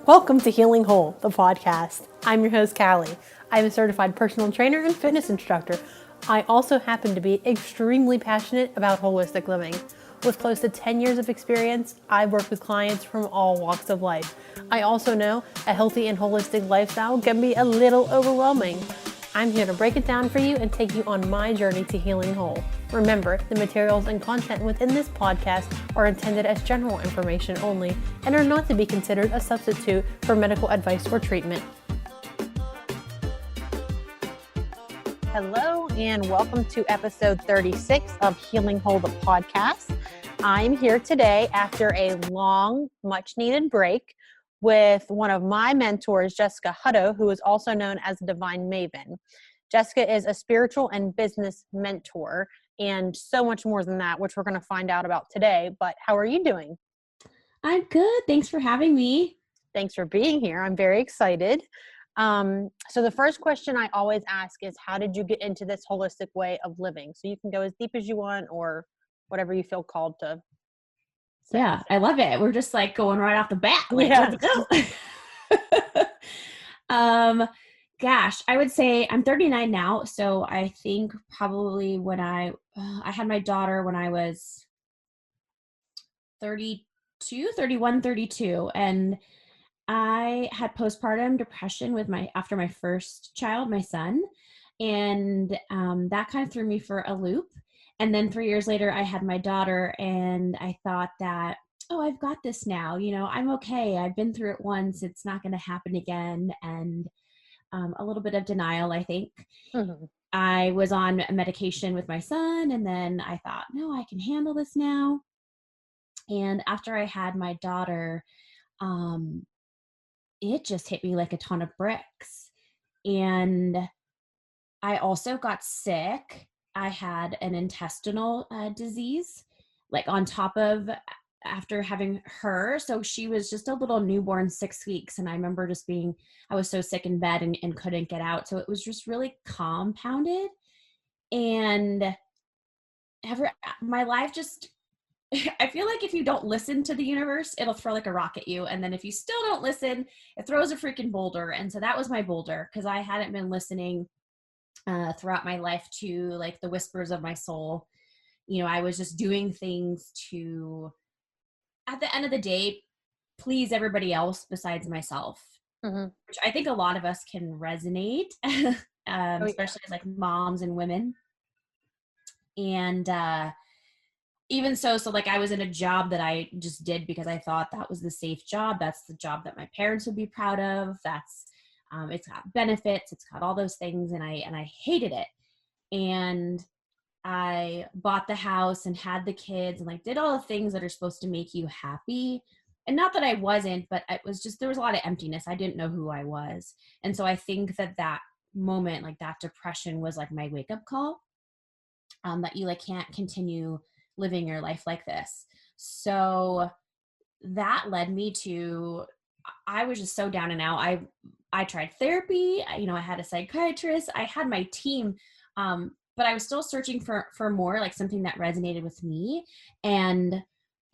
Welcome to Healing Whole, the podcast. I'm your host, Callie. I'm a certified personal trainer and fitness instructor. I also happen to be extremely passionate about holistic living. With close to 10 years of experience, I've worked with clients from all walks of life. I also know a healthy and holistic lifestyle can be a little overwhelming. I'm here to break it down for you and take you on my journey to healing whole. Remember, the materials and content within this podcast are intended as general information only and are not to be considered a substitute for medical advice or treatment. Hello, and welcome to episode 36 of Healing Whole, the podcast. I'm here today after a long, much-needed break with one of my mentors, Jessica Hutto, who is also known as Divine Maven. Jessica is a spiritual and business mentor and so much more than that, which we're going to find out about today. But how are you doing? I'm good. Thanks for having me. Thanks for being here. I'm very excited. So the first question I always ask is, how did you get into this holistic way of living? So you can go as deep as you want or whatever you feel called to. Yeah, I love it. We're just like going right off the bat. Like, Yeah. let's go. Gosh, I would say I'm 39 now. So I think probably when I had my daughter when I was 32, 31, 32. And I had postpartum depression after my first child, my son. And that kind of threw me for a loop. And then 3 years later, I had my daughter, and I thought that, oh, I've got this now. You know, I'm okay. I've been through it once. It's not going to happen again. And a little bit of denial, I think. Mm-hmm. I was on medication with my son, and then I thought, no, I can handle this now. And after I had my daughter, it just hit me like a ton of bricks. And I also got sick. I had an intestinal disease, like on top of after having her. So she was just a little newborn, 6 weeks. And I remember I was so sick in bed and couldn't get out. So it was just really compounded. And my life just, I feel like if you don't listen to the universe, it'll throw like a rock at you. And then if you still don't listen, it throws a freaking boulder. And so that was my boulder, because I hadn't been listening throughout my life to like the whispers of my soul. You know, I was just doing things to, at the end of the day, please everybody else besides myself, Mm-hmm. which I think a lot of us can resonate, especially as like moms and women. And even so like I was in a job that I just did because I thought that was the safe job. That's the job that my parents would be proud of. That's it's got benefits. It's got all those things. And I hated it. And I bought the house and had the kids and like did all the things that are supposed to make you happy. And not that I wasn't, but it was just, there was a lot of emptiness. I didn't know who I was. And so I think that moment, like that depression was like my wake up call, that you like can't continue living your life like this. So that led me to, I was just so down and out. I tried therapy. I had a psychiatrist. I had my team, but I was still searching for more, like something that resonated with me. And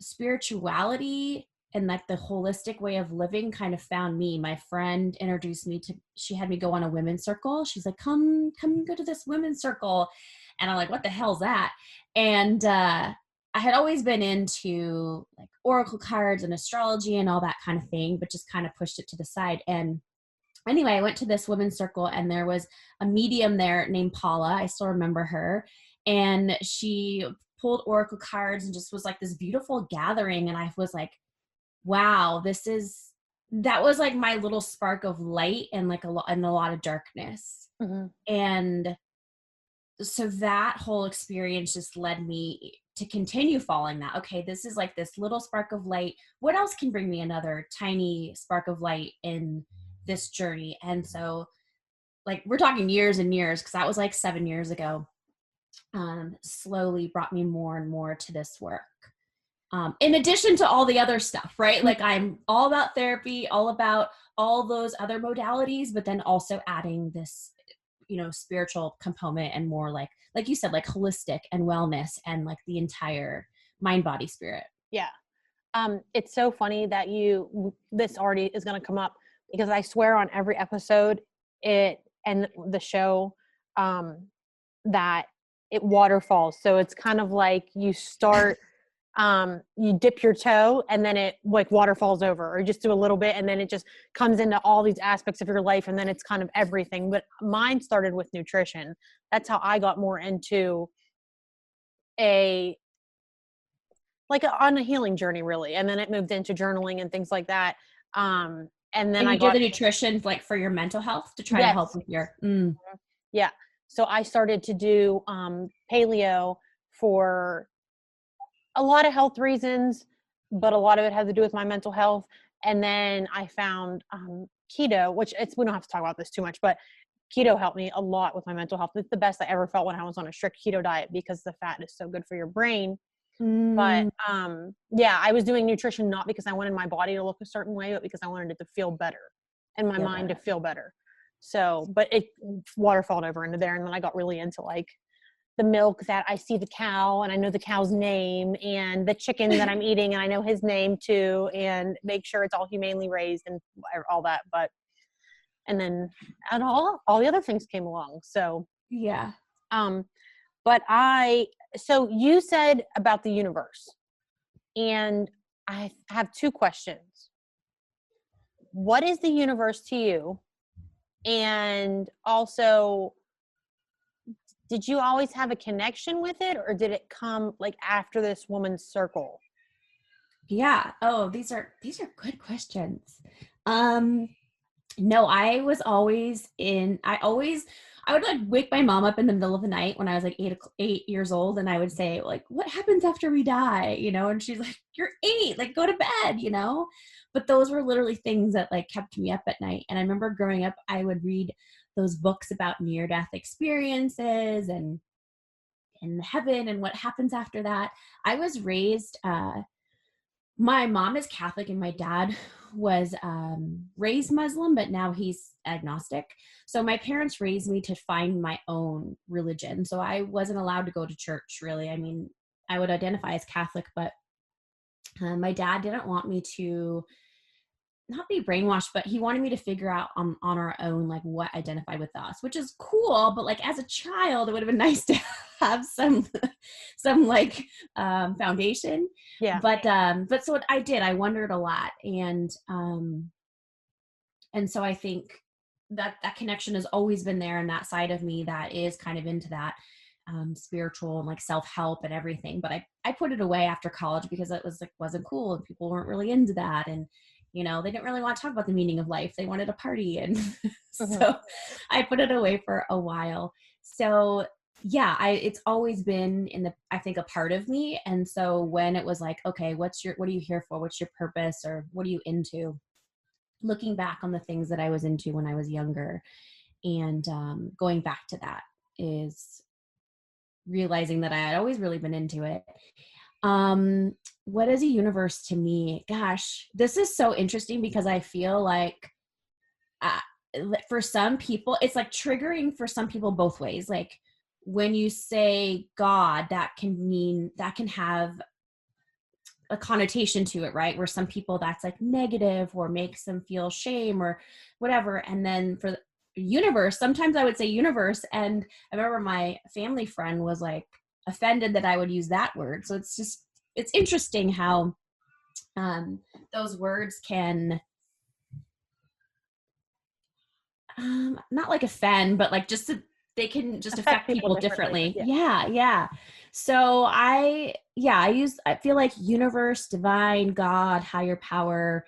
spirituality and like the holistic way of living kind of found me. My friend introduced me to, she had me go on a women's circle. She's like, come go to this women's circle. And I'm like, what the hell's that? And I had always been into like oracle cards and astrology and all that kind of thing, but just kind of pushed it to the side. And anyway, I went to this women's circle, and there was a medium there named Paula. I still remember her. And she pulled oracle cards and just was like this beautiful gathering. And I was like, wow, that was like my little spark of light and like a lot of darkness. Mm-hmm. And so that whole experience just led me to continue following that. Okay, this is like this little spark of light. What else can bring me another tiny spark of light in this journey? And so like we're talking years and years, because that was like 7 years ago, slowly brought me more and more to this work. In addition to all the other stuff, right? Like I'm all about therapy, all about all those other modalities, but then also adding this, spiritual component and more like you said, like holistic and wellness and like the entire mind, body, spirit. Yeah. It's so funny that this already is going to come up, because I swear on every episode and the show, that it waterfalls. So it's kind of like you start, you dip your toe and then it like waterfalls over, or you just do a little bit and then it just comes into all these aspects of your life, and then it's kind of everything. But mine started with nutrition. That's how I got more into on a healing journey, really. And then it moved into journaling and things like that. And then And I you did got the nutrition like for your mental health to try to help with your yeah. So I started to do paleo for a lot of health reasons, but a lot of it had to do with my mental health. And then I found keto, which we don't have to talk about this too much, but keto helped me a lot with my mental health. It's the best I ever felt when I was on a strict keto diet, because the fat is so good for your brain. But yeah, I was doing nutrition not because I wanted my body to look a certain way, but because I wanted it to feel better and my mind to feel better. So, but it waterfalled over into there. And then I got really into like the milk, that I see the cow and I know the cow's name, and the chicken that I'm eating and I know his name too, and make sure it's all humanely raised and all that. But, and then and all the other things came along. So, yeah. But so you said about the universe, and I have two questions. What is the universe to you? And also, did you always have a connection with it, or did it come like after this woman's circle? Yeah. Oh, these are good questions. No, I was always I would like wake my mom up in the middle of the night when I was like 8 years old, and I would say like, what happens after we die? And she's like, you're 8, like go to bed. But those were literally things that like kept me up at night. And I remember growing up, I would read those books about near-death experiences and heaven and what happens after that. I was raised, my mom is Catholic and my dad was raised Muslim, but now he's agnostic. So my parents raised me to find my own religion. So I wasn't allowed to go to church, really. I mean, I would identify as Catholic, but my dad didn't want me to not be brainwashed, but he wanted me to figure out on our own, like what identified with us, which is cool. But like as a child, it would have been nice to have some like foundation. Yeah. But so what I did, I wondered a lot. And so I think that connection has always been there, and that side of me that is kind of into that spiritual and like self-help and everything. But I put it away after college because it was like wasn't cool and people weren't really into that. And they didn't really want to talk about the meaning of life. They wanted a party. And so I put it away for a while. So yeah, it's always been I think a part of me. And so when it was like, okay, what are you here for? What's your purpose? Or what are you into? Looking back on the things that I was into when I was younger, and going back to that is realizing that I had always really been into it. What is a universe to me? Gosh, this is so interesting because I feel like for some people, it's like triggering for some people both ways. Like when you say God, that can have a connotation to it, right? Where some people that's like negative or makes them feel shame or whatever. And then for the universe, sometimes I would say universe. And I remember my family friend was like offended that I would use that word. So it's interesting how those words can not like offend, but like they can just affect people differently. Yeah. So I feel like universe, divine, God, higher power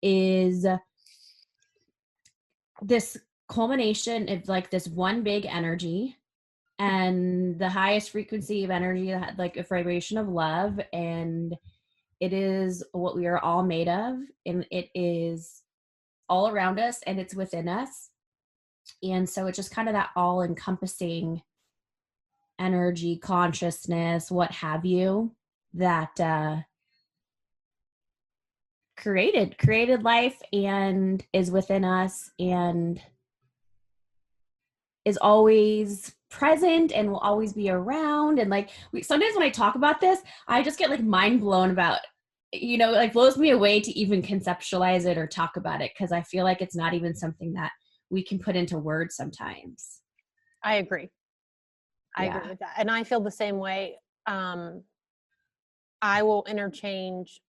is this culmination of like this one big energy, and the highest frequency of energy, like a vibration of love. And it is what we are all made of, and it is all around us, and it's within us. And so it's just kind of that all encompassing energy, consciousness, what have you, that created life and is within us and is always present and will always be around. And like sometimes when I talk about this, I just get like mind blown about like blows me away to even conceptualize it or talk about it, because I feel like it's not even something that we can put into words sometimes. I agree. I Yeah. agree with that. And I feel the same way. I will interchange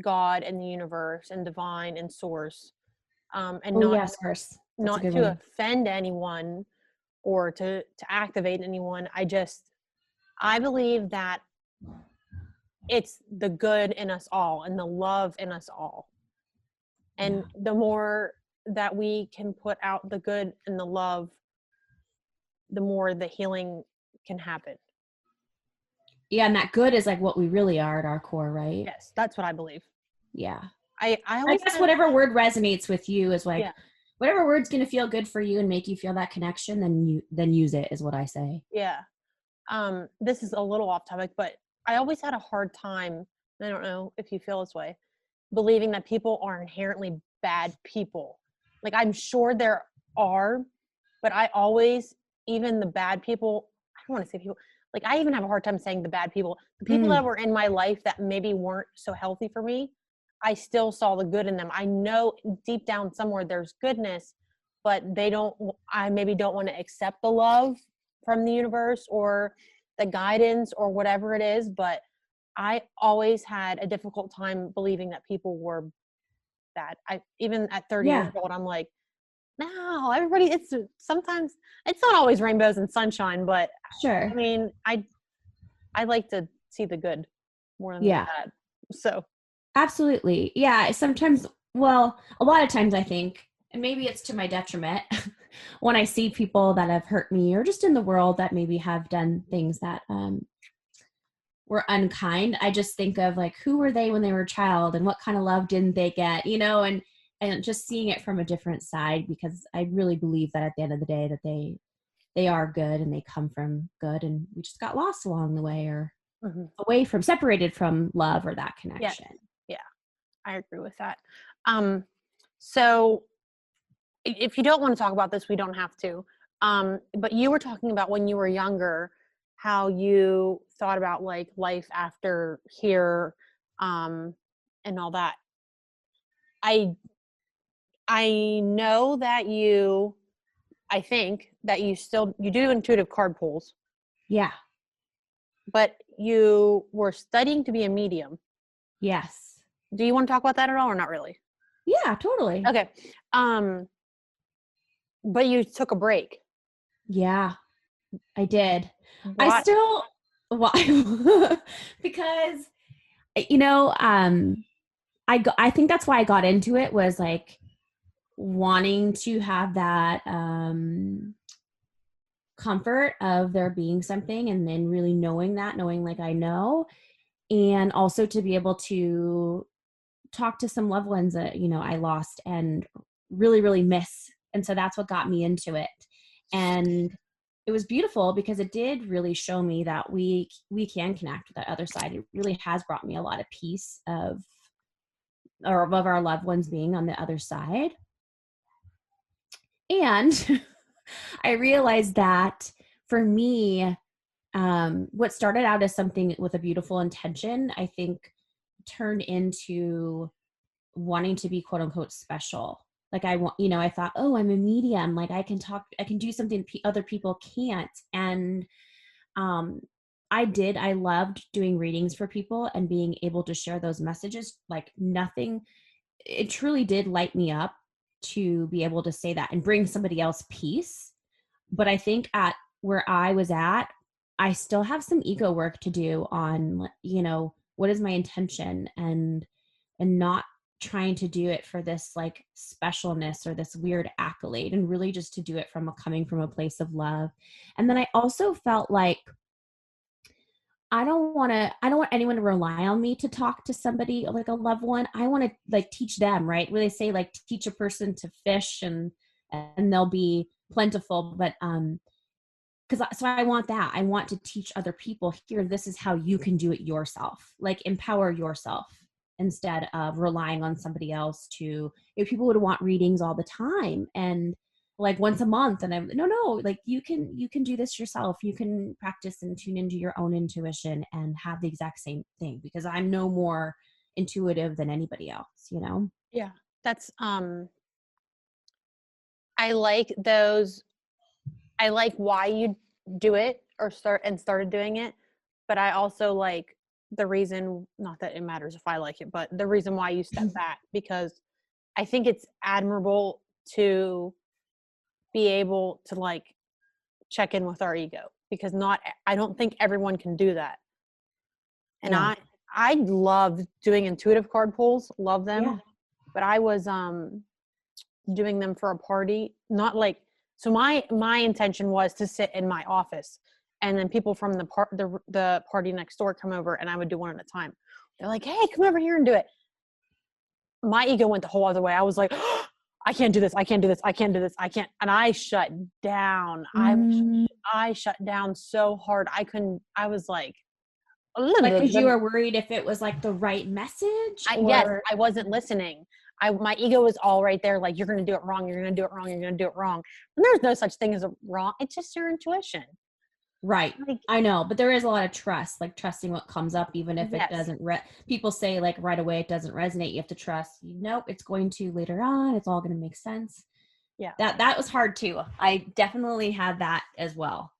God and the universe and divine and source, and Oh yeah, source. That's a not good to one. offend anyone or to activate anyone. I believe that it's the good in us all and the love in us all. And the more that we can put out the good and the love, the more the healing can happen. Yeah, and that good is like what we really are at our core, right? Yes, that's what I believe. Yeah. I always guess whatever word resonates with you is like, yeah. whatever word's going to feel good for you and make you feel that connection, then use it, is what I say. Yeah. This is a little off topic, but I always had a hard time, I don't know if you feel this way, believing that people are inherently bad people. Like, I'm sure there are, but I always, even the bad people, I don't want to say people, like, I even have a hard time saying the bad people. The people that were in my life that maybe weren't so healthy for me, I still saw the good in them. I know deep down somewhere there's goodness, but I maybe don't want to accept the love from the universe or the guidance or whatever it is. But I always had a difficult time believing that people were bad. Even at 30 years old, I'm like, no, everybody, sometimes it's not always rainbows and sunshine, but Sure. I mean, I like to see the good more than the bad. So Absolutely. Yeah. Sometimes, well, a lot of times I think, and maybe it's to my detriment, when I see people that have hurt me or just in the world that maybe have done things that were unkind, I just think of like, who were they when they were a child and what kind of love didn't they get, and just seeing it from a different side, because I really believe that at the end of the day that they are good and they come from good, and we just got lost along the way, or separated from love or that connection. Yeah, I agree with that. So if you don't want to talk about this, we don't have to. But you were talking about when you were younger, how you thought about like life after here, and all that. I know that I think that you do intuitive card pulls. Yeah. But you were studying to be a medium. Yes. Do you want to talk about that at all or not really? Yeah, totally. Okay. But you took a break. Yeah, I did. Why? Why? Because, I think that's why I got into it, was like wanting to have that comfort of there being something, and then really knowing like I know, and also to be able to talk to some loved ones that, I lost and really, really miss. And so that's what got me into it. And it was beautiful because it did really show me that we can connect with that other side. It really has brought me a lot of peace of our loved ones being on the other side. And I realized that for me, what started out as something with a beautiful intention, I think turned into wanting to be quote unquote special. Like I thought, oh, I'm a medium. Like I can do something other people can't. And I loved doing readings for people and being able to share those messages. Like nothing, it truly did light me up to be able to say that and bring somebody else peace. But I think at where I was at, I still have some ego work to do on, what is my intention, and not trying to do it for this like specialness or this weird accolade, and really just to do it coming from a place of love. And then I also felt like I don't want anyone to rely on me to talk to somebody like a loved one. I want to like teach them, right? Where they say like teach a person to fish and they'll be plentiful. But so I want that. I want to teach other people here, this is how you can do it yourself, like empower yourself instead of relying on somebody else to, people would want readings all the time. And like once a month. And I'm no, like you can do this yourself. You can practice and tune into your own intuition and have the exact same thing, because I'm no more intuitive than anybody else, you know? Yeah. That's I like those. I like why you do it or started doing it, but I also like the reason, not that it matters if I like it, but the reason why you step back, because I think it's admirable to be able to like check in with our ego, because I don't think everyone can do that. And Yeah. I love doing intuitive card pulls, love them, Yeah. but I was doing them for a party, not like, so my intention was to sit in my office, and then people from the party next door come over, and I would do one at a time. They're like, hey, come over here and do it. My ego went the whole other way. I was like, oh, I can't do this, I can't do this, I can't do this, I can't. And I shut down. I shut down so hard. I was like, Like, because you were worried if it was like the right message, yes, or I wasn't listening. My ego was all right there, like, you're going to do it wrong, you're going to do it wrong, you're going to do it wrong. And there's no such thing as a wrong. It's just your intuition. right. Like, I know, but there is a lot of trust, like trusting what comes up, even if it yes. doesn't. People say like right away it doesn't resonate. You have to trust. Nope, it's going to later on. It's all going to make sense. Yeah. That was hard too. I definitely had that as well.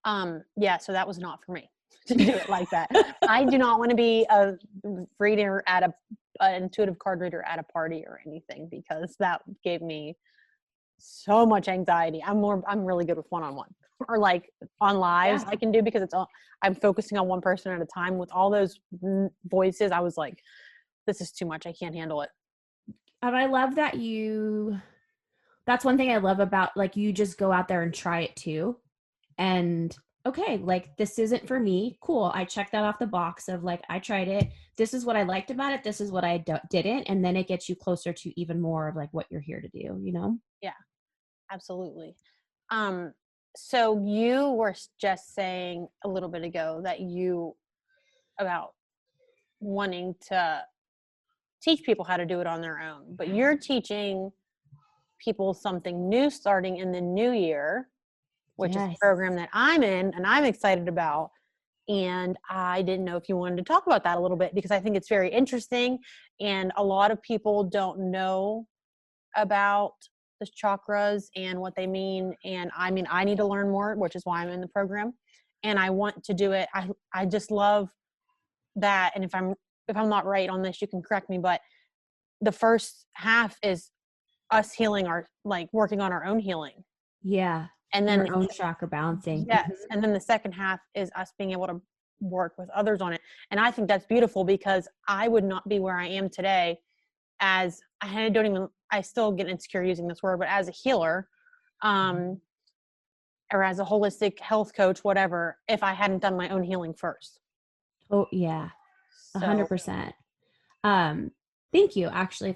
Yeah. So that was not for me to do it like that. I do not want to be a reader at an intuitive card reader at a party or anything, because that gave me so much anxiety. I'm really good with one-on-one, or like on lives. I can do, because I'm focusing on one person at a time. With all those voices, I was like, this is too much. I can't handle it. And I love that that's one thing I love about, like, you just go out there and try it too. And okay, like, this isn't for me. Cool. I checked that off the box of like, I tried it. This is what I liked about it. This is what I didn't. And then it gets you closer to even more of like what you're here to do, you know? Yeah, absolutely. So you were just saying a little bit ago that about wanting to teach people how to do it on their own, but you're teaching people something new starting in the new year, which is a Yes. program that I'm in and I'm excited about. And I didn't know if you wanted to talk about that a little bit, because I think it's very interesting, and a lot of people don't know about the chakras and what they mean. And I mean, I need to learn more, which is why I'm in the program, and I want to do it. I just love that. And if I'm not right on this, you can correct me, but the first half is us healing working on our own healing. Yeah. And then your own chakra balancing. Yes. And then the second half is us being able to work with others on it. And I think that's beautiful, because I would not be where I am today as I still get insecure using this word, but as a healer, or as a holistic health coach, whatever, if I hadn't done my own healing first. Oh yeah. 100%. Thank you actually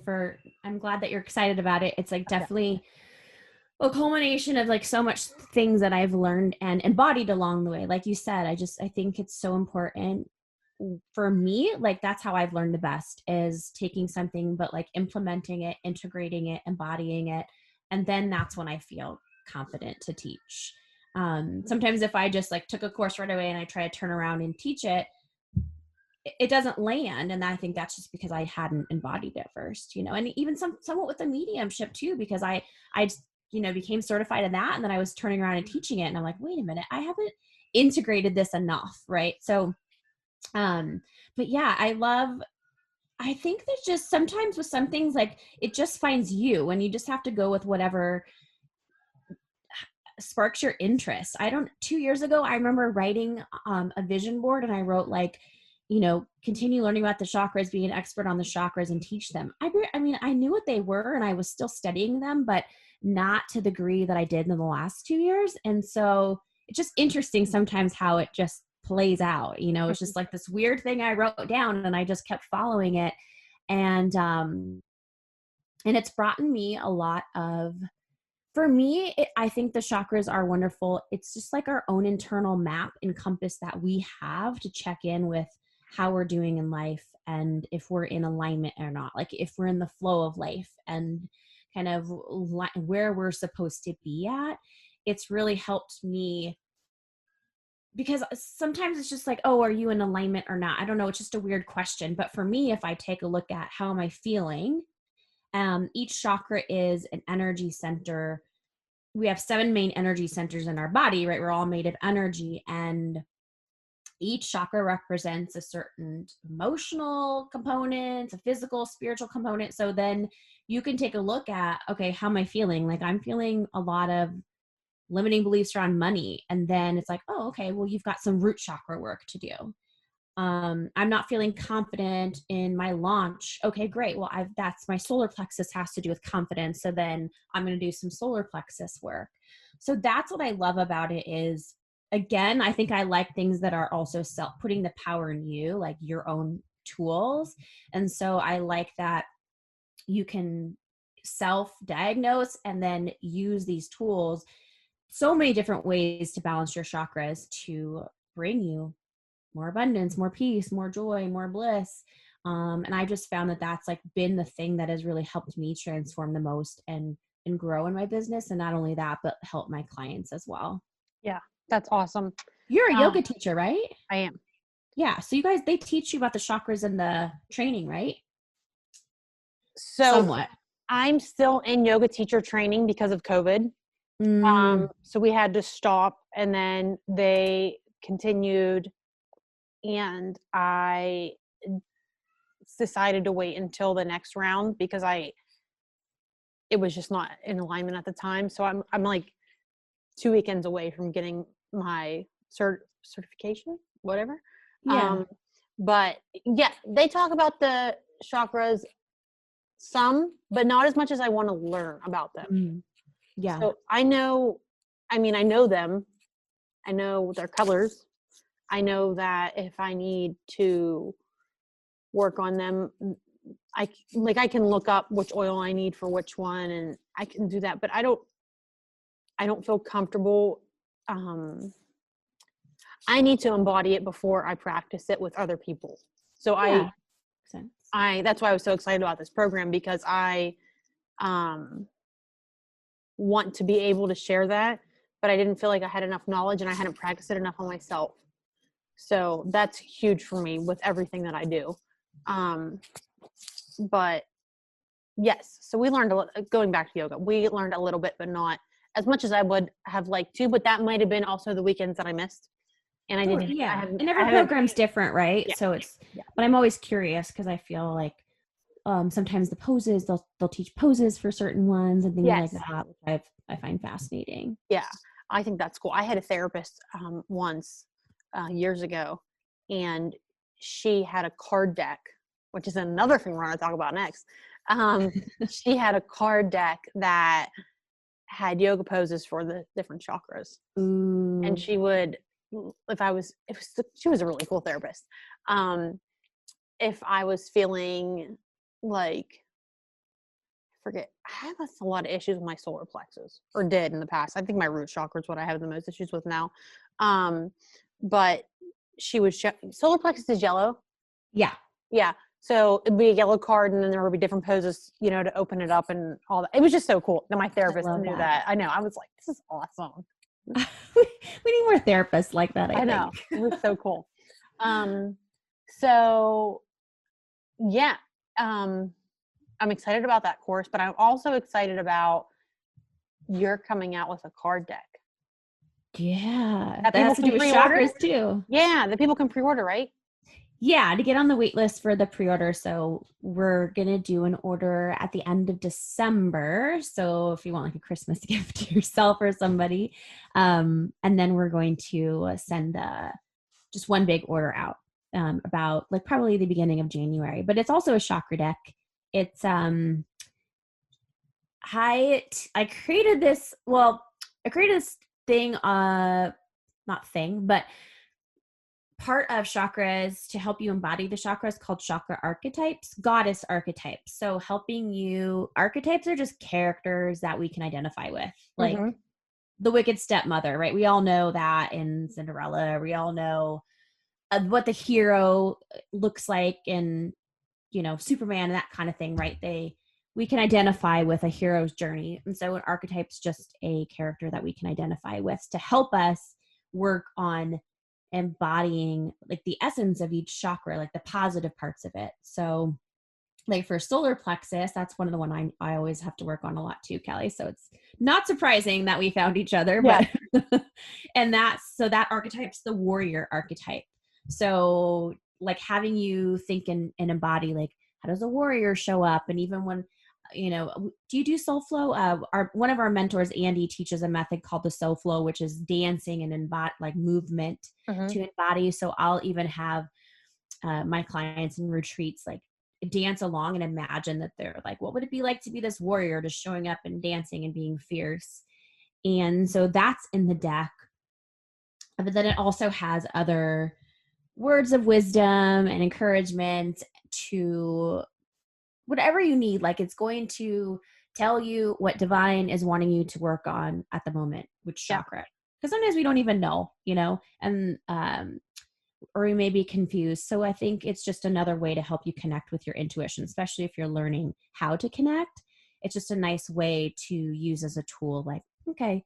I'm glad that you're excited about it. It's like definitely a culmination of like so much things that I've learned and embodied along the way. Like you said, I think it's so important for me. Like, that's how I've learned the best, is taking something, but like implementing it, integrating it, embodying it. And then that's when I feel confident to teach. Sometimes if I just like took a course right away and I try to turn around and teach it, it doesn't land. And I think that's just because I hadn't embodied it first, you know, and even somewhat with the mediumship too, because I became certified in that. And then I was turning around and teaching it. And I'm like, wait a minute, I haven't integrated this enough. Right. So, but yeah, I think there's just sometimes with some things, like it just finds you, and you just have to go with whatever sparks your interest. 2 years ago, I remember writing a vision board, and I wrote like, continue learning about the chakras, be an expert on the chakras and teach them. I mean, I knew what they were and I was still studying them, but not to the degree that I did in the last 2 years. And so it's just interesting sometimes how it just plays out. It's just like this weird thing I wrote down and I just kept following it. And it's brought me a lot of, for me, I think the chakras are wonderful. It's just like our own internal map and compass that we have to check in with how we're doing in life and if we're in alignment or not, like if we're in the flow of life. And kind of where we're supposed to be at, it's really helped me, because sometimes it's just like, oh, are you in alignment or not? I don't know. It's just a weird question. But for me, if I take a look at how am I feeling, each chakra is an energy center. We have 7 main energy centers in our body, right? We're all made of energy, and each chakra represents a certain emotional component, a physical, spiritual component. So then you can take a look at, okay, how am I feeling? Like I'm feeling a lot of limiting beliefs around money. And then it's like, oh, okay, well, you've got some root chakra work to do. I'm not feeling confident in my launch. Okay, great. Well, that's my solar plexus has to do with confidence. So then I'm going to do some solar plexus work. So that's what I love about it is, again, I think I like things that are also putting the power in you, like your own tools. And so I like that you can self-diagnose and then use these tools so many different ways to balance your chakras to bring you more abundance, more peace, more joy, more bliss. And I just found that that's like been the thing that has really helped me transform the most and grow in my business. And not only that, but help my clients as well. Yeah, that's awesome. You're a yoga teacher, right? I am. Yeah. So you guys, they teach you about the chakras in the training, right? So somewhat. I'm still in yoga teacher training because of COVID. So we had to stop, and then they continued, and I decided to wait until the next round because it was just not in alignment at the time. So I'm like 2 weekends away from getting my certification, whatever. Yeah. But yeah, they talk about the chakras some, but not as much as I want to learn about them. Yeah. So I know them. I know their colors. I know that if I need to work on them, I can look up which oil I need for which one, and I can do that. But I don't feel comfortable. I need to embody it before I practice it with other people. So Yeah. that's why I was so excited about this program, because I want to be able to share that, but I didn't feel like I had enough knowledge and I hadn't practiced it enough on myself. So that's huge for me with everything that I do. But yes, so we learned going back to yoga, we learned a little bit, but not as much as I would have liked to, but that might've been also the weekends that I missed. And I didn't. Yeah. And every program's different, right? Yeah. So but I'm always curious because I feel like sometimes the poses, they'll teach poses for certain ones and things like that, which I find fascinating. Yeah, I think that's cool. I had a therapist once years ago, and she had a card deck, which is another thing we're going to talk about next. She had a card deck that had yoga poses for the different chakras. Ooh. And she would, she was a really cool therapist. If I was feeling like, I have a lot of issues with my solar plexus, or did in the past. I think my root chakra is what I have the most issues with now. But she would solar plexus is yellow. Yeah. Yeah. So it'd be a yellow card, and then there would be different poses, to open it up and all that. It was just so cool. And my therapist knew that. I know. I was like, this is awesome. We need more therapists like that. I know. think. It was so cool. So yeah. I'm excited about that course, but I'm also excited about you're coming out with a card deck. Yeah. That has to do with chakras too. Yeah. That people can pre-order, right? Yeah, to get on the wait list for the pre-order. So we're going to do an order at the end of December. So if you want like a Christmas gift to yourself or somebody, and then we're going to send just one big order out about like probably the beginning of January. But it's also a chakra deck. It's I created this thing, not thing, but part of chakras to help you embody the chakras called chakra archetypes, goddess archetypes. So archetypes are just characters that we can identify with, like the wicked stepmother, right? We all know that in Cinderella. We all know what the hero looks like in, Superman and that kind of thing, right? we can identify with a hero's journey. And so an archetype's just a character that we can identify with to help us work on embodying like the essence of each chakra, like the positive parts of it. So like for solar plexus, that's one of the one I always have to work on a lot too, Kelly. So it's not surprising that we found each other, but and that archetype's the warrior archetype. So like having you think and embody like, how does a warrior show up? And even when, do you do soul flow? One of our mentors, Andy, teaches a method called the soul flow, which is dancing and like movement to embody. So I'll even have my clients in retreats like dance along and imagine that they're like, what would it be like to be this warrior, just showing up and dancing and being fierce? And so that's in the deck. But then it also has other words of wisdom and encouragement to whatever you need. Like it's going to tell you what divine is wanting you to work on at the moment, which chakra. Because sometimes we don't even know, and or we may be confused. So I think it's just another way to help you connect with your intuition, especially if you're learning how to connect. It's just a nice way to use as a tool. Like, okay,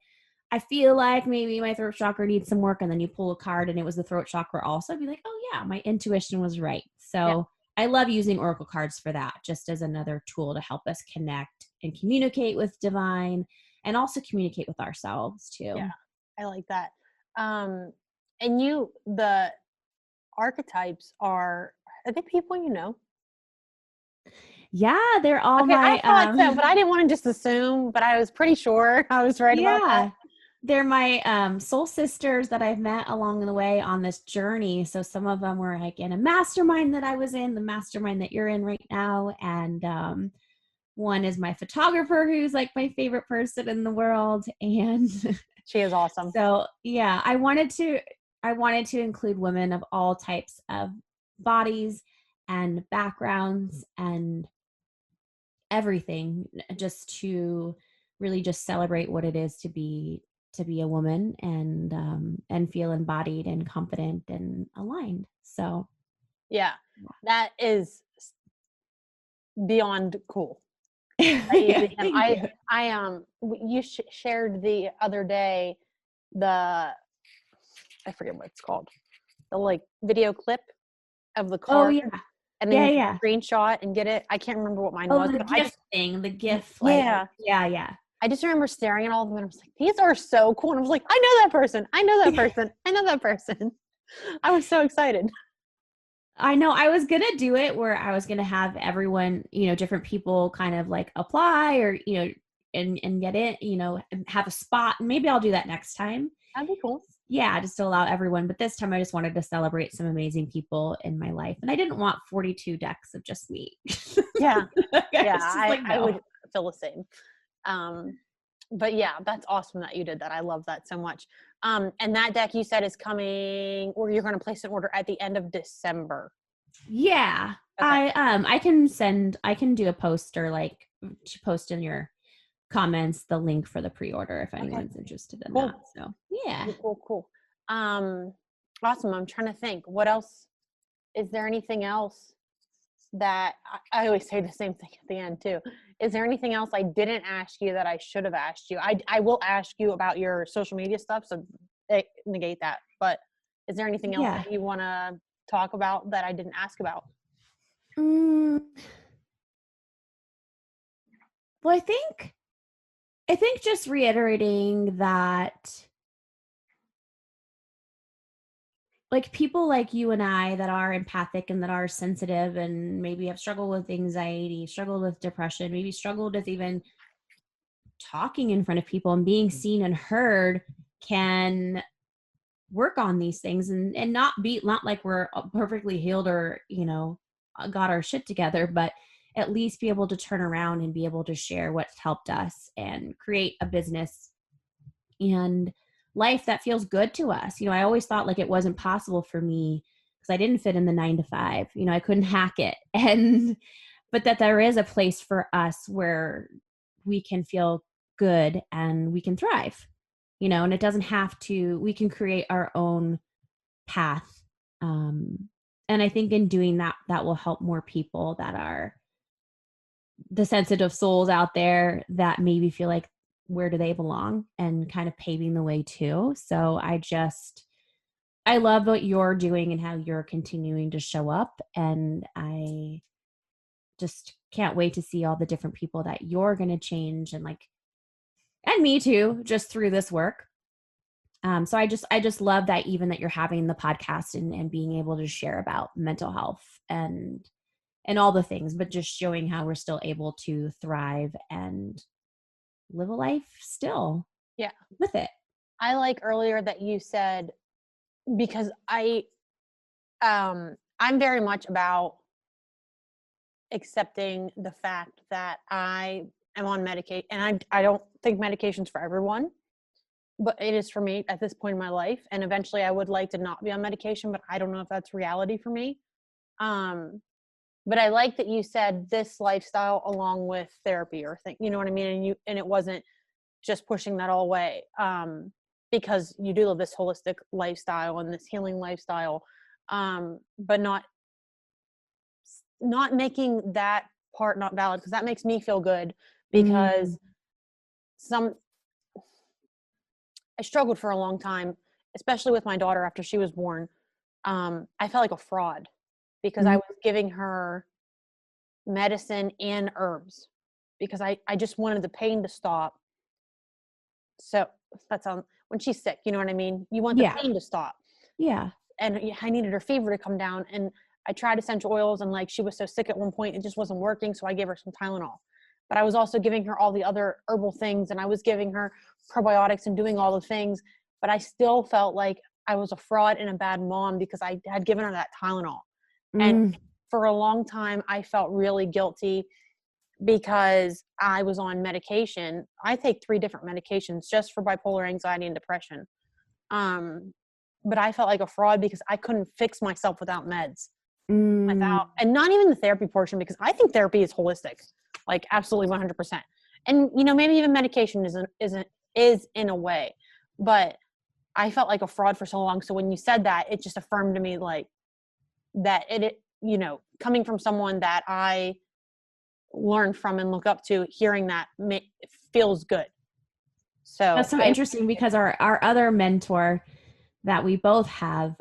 I feel like maybe my throat chakra needs some work. And then you pull a card and it was the throat chakra also. I'd be like, oh yeah, my intuition was right. So I love using oracle cards for that, just as another tool to help us connect and communicate with divine and also communicate with ourselves too. Yeah, I like that. And the archetypes are they people you know? Yeah, they're all I thought so, but I didn't want to just assume, but I was pretty sure I was right about that. They're my soul sisters that I've met along the way on this journey. So some of them were like in a mastermind that I was in, the mastermind that you're in right now. And one is my photographer, who's like my favorite person in the world. And she is awesome. So yeah, I wanted to include women of all types of bodies and backgrounds and everything, just to really just celebrate what it is to be a woman and feel embodied and confident and aligned. So yeah, that is beyond cool. I you shared the other day I forget what it's called, the like video clip of the card. Oh yeah. And then you can screenshot and get it. I can't remember what mine was. The GIF thing, the GIF. Yeah. I just remember staring at all of them and I was like, these are so cool. And I was like, I know that person. I know that person. I know that person. I was so excited. I know. I was going to do it where I was going to have everyone, different people kind of like apply or, and get it, and have a spot. And maybe I'll do that next time. That'd be cool. Yeah, just to allow everyone. But this time I just wanted to celebrate some amazing people in my life. And I didn't want 42 decks of just me. Yeah. I would feel the same. But yeah, that's awesome that you did that. I love that so much. And that deck you said is coming, or you're going to place an order at the end of December. Yeah. Okay. I can do a post or like to post in your comments the link for the pre-order if anyone's interested in that. So yeah. Cool. Awesome. I'm trying to think. What else? Is there anything else that I always say the same thing at the end too? Is there anything else I didn't ask you that I should have asked you? I will ask you about your social media stuff, so negate that. But is there anything else that you want to talk about that I didn't ask about? Well, I think just reiterating that like people like you and I that are empathic and that are sensitive and maybe have struggled with anxiety, struggled with depression, maybe struggled with even talking in front of people and being seen and heard, can work on these things and not like we're perfectly healed or, got our shit together, but at least be able to turn around and be able to share what's helped us and create a business and life that feels good to us. I always thought like it wasn't possible for me because I didn't fit in the 9 to 5. I couldn't hack it. But that there is a place for us where we can feel good and we can thrive, and it doesn't have to, we can create our own path. And I think in doing that, that will help more people that are the sensitive souls out there that maybe feel like, where do they belong, and kind of paving the way too. So I love what you're doing and how you're continuing to show up. And I just can't wait to see all the different people that you're going to change, and me too, just through this work. So I just love that, even that you're having the podcast and being able to share about mental health and all the things, but just showing how we're still able to thrive and live a life still with it. I like earlier that you said, because I'm very much about accepting the fact that I am on medication, and I don't think medication's for everyone, but it is for me at this point in my life. And eventually I would like to not be on medication, but I don't know if that's reality for me. But I like that you said this lifestyle along with therapy or thing, you know what I mean? And it wasn't just pushing that all away, because you do live this holistic lifestyle and this healing lifestyle, but not making that part not valid, because that makes me feel good, because I struggled for a long time, especially with my daughter after she was born. I felt like a fraud because I was giving her medicine and herbs because I just wanted the pain to stop. So that's when she's sick, you know what I mean? You want the pain to stop. Yeah. And I needed her fever to come down, and I tried essential oils, and she was so sick at one point, it just wasn't working. So I gave her some Tylenol, but I was also giving her all the other herbal things, and I was giving her probiotics and doing all the things, but I still felt like I was a fraud and a bad mom because I had given her that Tylenol. And for a long time, I felt really guilty because I was on medication. I take 3 different medications just for bipolar anxiety and depression. But I felt like a fraud because I couldn't fix myself without meds. And not even the therapy portion, because I think therapy is holistic, absolutely 100%. And, maybe even medication is in a way, but I felt like a fraud for so long. So when you said that, it just affirmed to me that it coming from someone that I learned from and look up to, hearing that feels good. So that's so interesting, because our other mentor that we both have,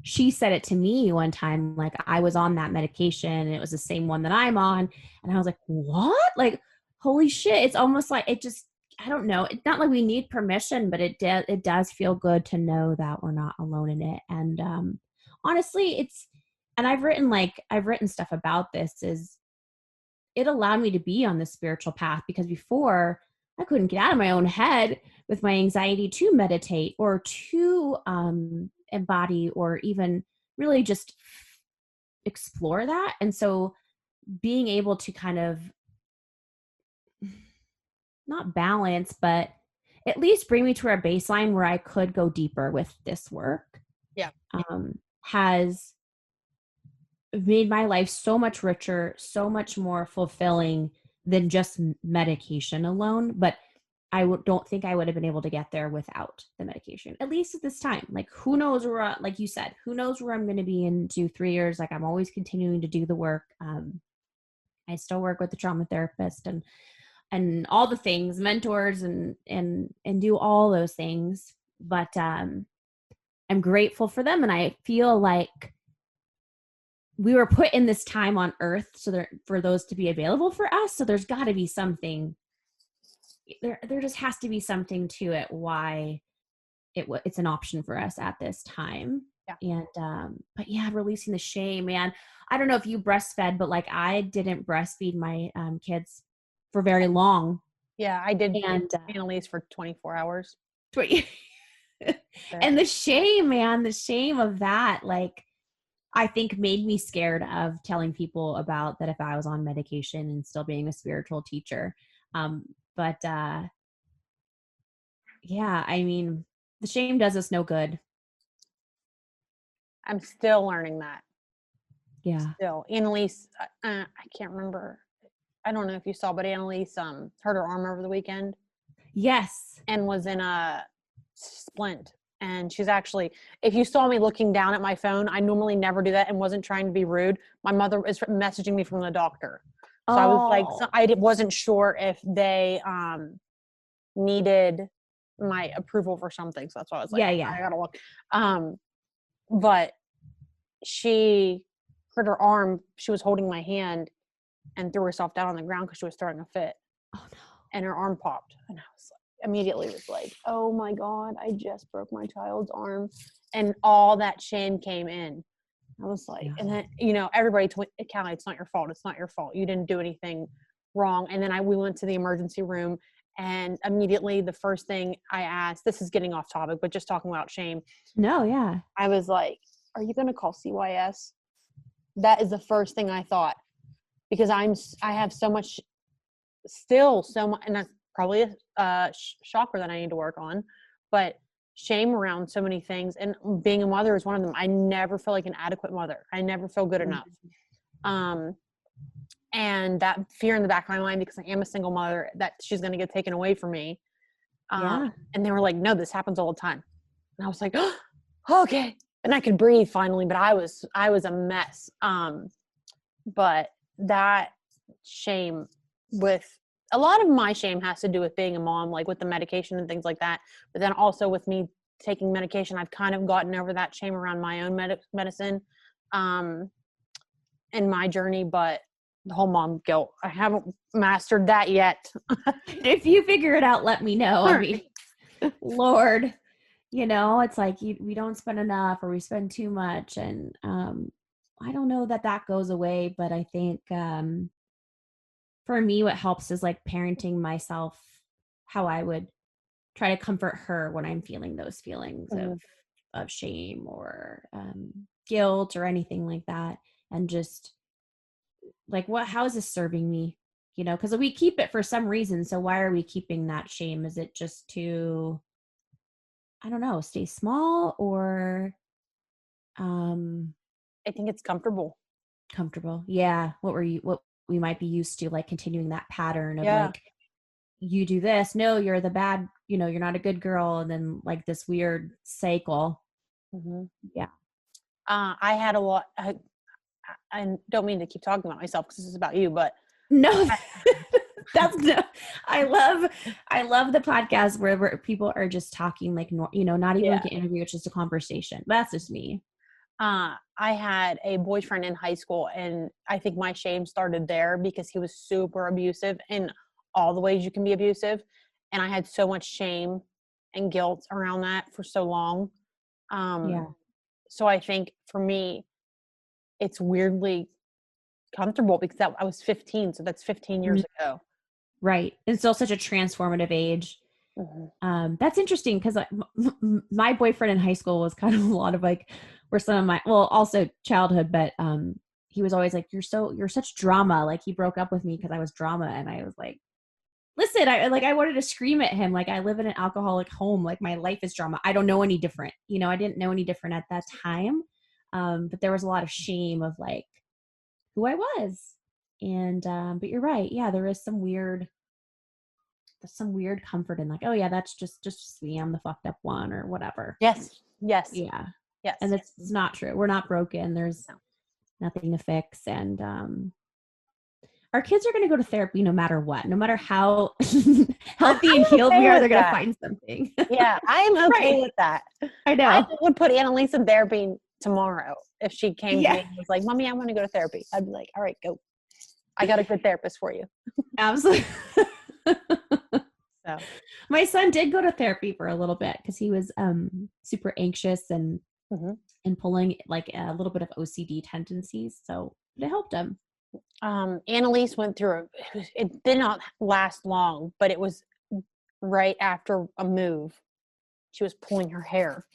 she said it to me one time, I was on that medication and it was the same one that I'm on. And I was like, what? Holy shit. It's almost like it just, I don't know. It's not like we need permission, but it does feel good to know that we're not alone in it. And honestly, and I've written stuff about this, is it allowed me to be on this spiritual path, because before I couldn't get out of my own head with my anxiety to meditate or to embody or even really just explore that. And so being able to kind of not balance, but at least bring me to a baseline where I could go deeper with this work, has made my life so much richer, so much more fulfilling than just medication alone. But I don't think I would have been able to get there without the medication, at least at this time. Who knows where, like you said, who knows where I'm going to be in 2-3 years. I'm always continuing to do the work. I still work with the trauma therapist and all the things, mentors and do all those things. But I'm grateful for them. And I feel like we were put in this time on earth for those to be available for us. So there's got to be something there just has to be something to it why it's an option for us at this time. And but yeah, releasing the shame, man. I don't know if you breastfed, but I didn't breastfeed my kids for very long. Yeah, I did. And Annalise for 24 hours. And the shame, man, the shame of that, I think made me scared of telling people about that if I was on medication and still being a spiritual teacher. But yeah, I mean, the shame does us no good. I'm still learning that. Yeah. Still. Annalise, I can't remember. I don't know if you saw, but Annalise hurt her arm over the weekend. Yes. And was in a splint. And she's actually, if you saw me looking down at my phone, I normally never do that and wasn't trying to be rude. My mother is messaging me from the doctor. So I was like, Oh, wasn't sure if they needed my approval for something. So that's why I was like, yeah. I gotta look. But she hurt her arm. She was holding my hand and threw herself down on the ground because she was throwing a fit. Oh no. And her arm popped. And I was like, immediately was like, oh my God, I just broke my child's arm. And all that shame came in. I was like, and then, everybody told Callie, it's not your fault. It's not your fault. You didn't do anything wrong. And then we went to the emergency room, and immediately the first thing I asked, this is getting off topic, but just talking about shame. No, yeah. I was like, are you going to call CYS? That is the first thing I thought, because I have so much, and that's probably a chakra that I need to work on, but shame around so many things, and being a mother is one of them. I never feel like an adequate mother. I never feel good enough. And that fear in the back of my mind, because I am a single mother, that she's going to get taken away from me. And they were like, no, this happens all the time. And I was like, oh, okay. And I could breathe finally, but I was a mess. But that shame, with a lot of my shame has to do with being a mom, like with the medication and things like that. But then also with me taking medication, I've kind of gotten over that shame around my own medicine in my journey. But the whole mom guilt, I haven't mastered that yet. If you figure it out, let me know. I mean, Lord, it's like we don't spend enough, or we spend too much. And I don't know that goes away, but I think for me, what helps is like parenting myself how I would try to comfort her when I'm feeling those feelings of shame or guilt or anything like that. And just like, how is this serving me? Because we keep it for some reason. So why are we keeping that shame? Is it just to, I don't know, stay small, or I think it's comfortable. Yeah. What we might be used to, like continuing that pattern of like, you do this, no, you're the bad, you're not a good girl. And then like this weird cycle. Yeah. I had a lot, I don't mean to keep talking about myself because this is about you, but no, I love the podcast where people are just talking like, not even like an interview, it's just a conversation. That's just me. I had a boyfriend in high school, and I think my shame started there because he was super abusive in all the ways you can be abusive. And I had so much shame and guilt around that for so long. So I think for me, it's weirdly comfortable because I was 15. So that's 15 years ago. Right. It's still such a transformative age. That's interesting because my boyfriend in high school was kind of a lot of like, where some of my, well, also childhood, but he was always like, you're such drama. Like he broke up with me because I was drama. And I was like, listen, I wanted to scream at him. Like, I live in an alcoholic home. Like, my life is drama. I don't know any different. I didn't know any different at that time. But there was a lot of shame of like who I was. And but you're right. Yeah, there is some weird comfort in like, oh yeah, that's just me. I'm the fucked up one or whatever. Yes. Yeah. Yes. And it's not true. We're not broken. There's nothing to fix. And our kids are going to go to therapy no matter what, no matter how healthy and healed we are, they're going to find something. Yeah, I am okay with that. I know. I would put Annalise in therapy tomorrow if she came to me and was like, Mommy, I want to go to therapy. I'd be like, all right, go. I got a good therapist for you. Absolutely. So my son did go to therapy for a little bit because he was super anxious and pulling like a little bit of OCD tendencies. So it helped him. Annalise went through it did not last long, but it was right after a move. She was pulling her hair,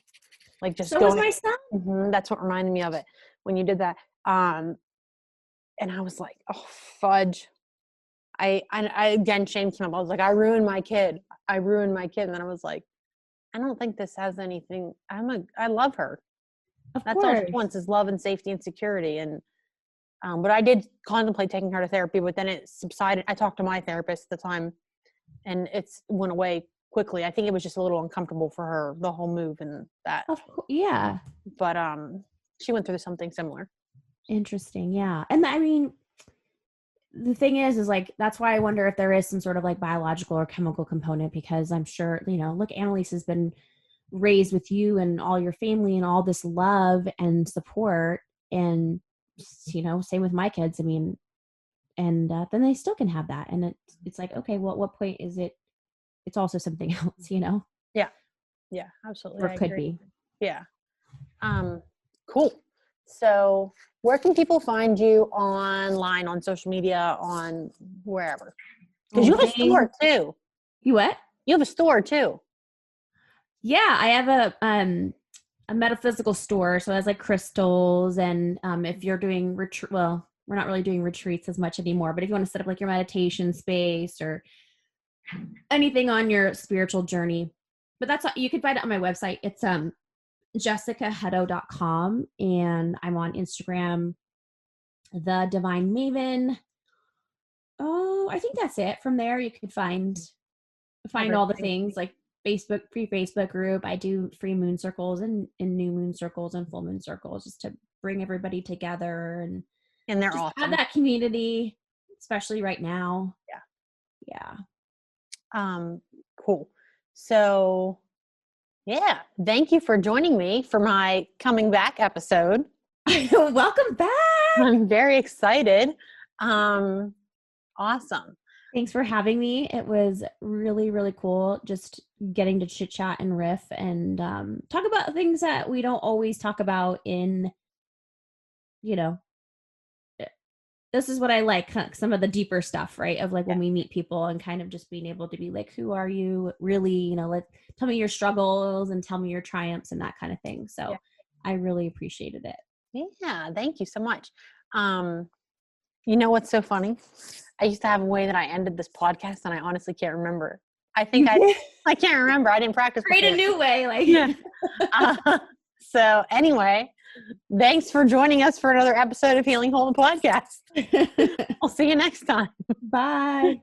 like just so going. Was my son. That's what reminded me of it when you did that. And I was like, oh fudge. I again, shame came up. I was like, I ruined my kid. And then I was like, I don't think this has anything. I love her. That's all she wants is love and safety and security. And but I did contemplate taking her to therapy, but then it subsided. I talked to my therapist at the time, and it went away quickly. I think it was just a little uncomfortable for her, the whole move and that. Yeah. But she went through something similar. Interesting. Yeah. And I mean, the thing is like, that's why I wonder if there is some sort of like biological or chemical component, because I'm sure, look, Annalise has been raised with you and all your family and all this love and support. And, same with my kids. I mean, and then they still can have that. And it's like, okay, well, at what point is it? It's also something else, Yeah. Yeah, absolutely. Or it could be. Yeah. Cool. So where can people find you online, on social media, on wherever? Because you have a store too. You what? You have a store too. Yeah, I have a metaphysical store. So it has like crystals, and if you're doing well, we're not really doing retreats as much anymore, but if you want to set up like your meditation space or anything on your spiritual journey, but that's you can find it on my website. It's jessicahutto.com, and I'm on Instagram, the Divine Maven. Oh, I think that's it. From there, you could find all the things like Facebook, free Facebook group. I do free moon circles and new moon circles and full moon circles, just to bring everybody together and they're awesome. Have that community, especially right now. Yeah. Cool. So yeah, thank you for joining me for my coming back episode. Welcome back. I'm very excited. Awesome. Thanks for having me. It was really, really cool just getting to chit chat and riff and talk about things that we don't always talk about in, this is what I like, some of the deeper stuff, right? Of like when we meet people and kind of just being able to be like, who are you really, tell me your struggles and tell me your triumphs and that kind of thing. So I really appreciated it. Yeah. Thank you so much. You know what's so funny? I used to have a way that I ended this podcast and I honestly can't remember. I think I can't remember. I didn't practice. Create a new way. So anyway, thanks for joining us for another episode of Healing Whole podcast. I'll see you next time. Bye.